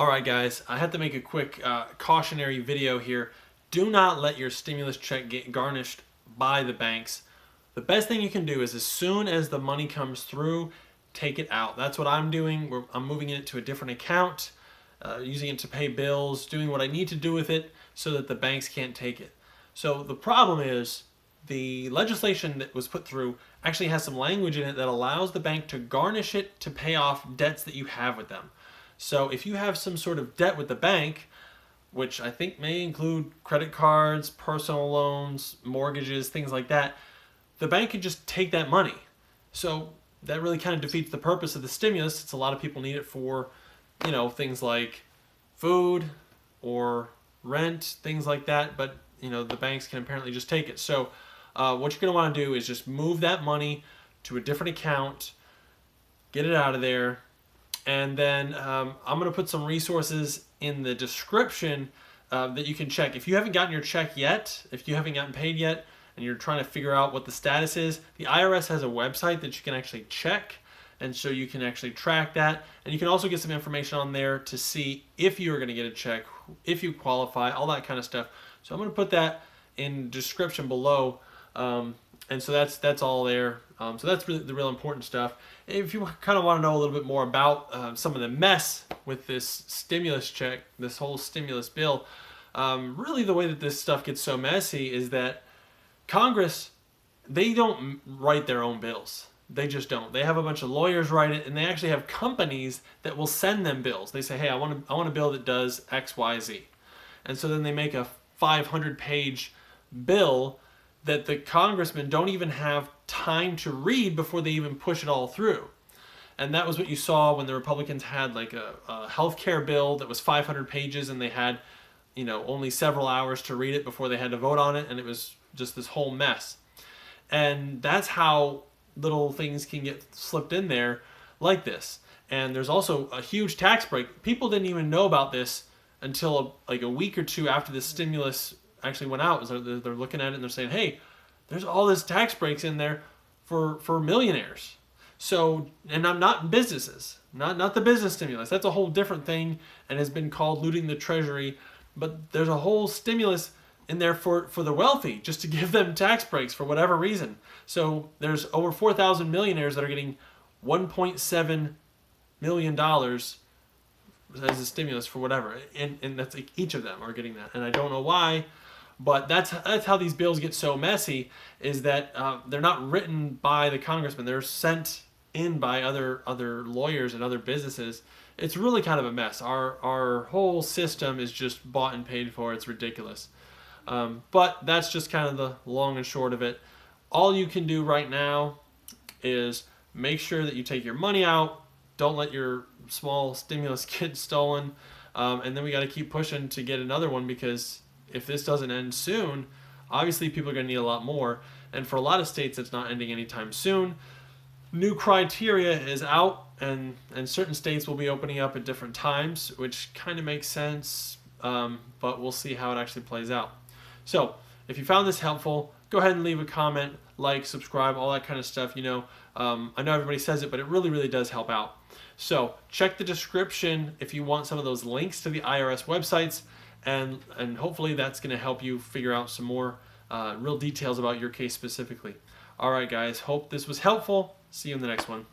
Alright guys, I had to make a quick cautionary video here. Do not let your stimulus check get garnished by the banks. The best thing you can do is as soon as the money comes through, take it out. That's what I'm doing. I'm moving it to a different account, using it to pay bills, doing what I need to do with it so that the banks can't take it. So the problem is the legislation that was put through actually has some language in it that allows the bank to garnish it to pay off debts that you have with them. So if you have some sort of debt with the bank, which I think may include credit cards, personal loans, mortgages, things like that, the bank could just take that money. So that really kind of defeats the purpose of the stimulus. It's a lot of people need it for, things like food or rent, things like that. But, the banks can apparently just take it. So what you're going to want to do is just move that money to a different account, get it out of there. And then I'm going to put some resources in the description that you can check. If you haven't gotten your check yet, if you haven't gotten paid yet, and you're trying to figure out what the status is, the IRS has a website that you can actually check, and so you can actually track that. And you can also get some information on there to see if you're going to get a check, if you qualify, all that kind of stuff. So I'm going to put that in the description below. And so that's all there. So that's really the real important stuff. If you kind of want to know a little bit more about some of the mess with this stimulus check, this whole stimulus bill, really the way that this stuff gets so messy is that Congress, they don't write their own bills. They just don't. They have a bunch of lawyers write it, and they actually have companies that will send them bills. They say, hey, I want a bill that does X, Y, Z. And so then they make a 500-page bill that the congressmen don't even have time to read before they even push it all through. And that was what you saw when the Republicans had like a health care bill that was 500 pages and they had, only several hours to read it before they had to vote on it, and it was just this whole mess. And that's how little things can get slipped in there like this. And there's also a huge tax break. People didn't even know about this until like a week or two after the stimulus actually went out. They're looking at it and they're saying, hey, there's all this tax breaks in there for millionaires. So, and I'm not businesses, not the business stimulus. That's a whole different thing and has been called looting the treasury. But there's a whole stimulus in there for the wealthy, just to give them tax breaks for whatever reason. So there's over 4,000 millionaires that are getting $1.7 million as a stimulus for whatever. And that's like each of them are getting that. And I don't know why. But that's how these bills get so messy, is that they're not written by the congressman. They're sent in by other lawyers and other businesses. It's really kind of a mess. Our whole system is just bought and paid for. It's ridiculous. But that's just kind of the long and short of it. All you can do right now is make sure that you take your money out. Don't let your small stimulus get stolen. And then we got to keep pushing to get another one, because if this doesn't end soon, obviously people are going to need a lot more. And for a lot of states, it's not ending anytime soon. New criteria is out, and certain states will be opening up at different times, which kind of makes sense, but we'll see how it actually plays out. So if you found this helpful, go ahead and leave a comment, like, subscribe, all that kind of stuff. I know everybody says it, but it really, really does help out. So check the description if you want some of those links to the IRS websites, and hopefully that's going to help you figure out some more real details about your case specifically. All right, guys, hope this was helpful. See you in the next one.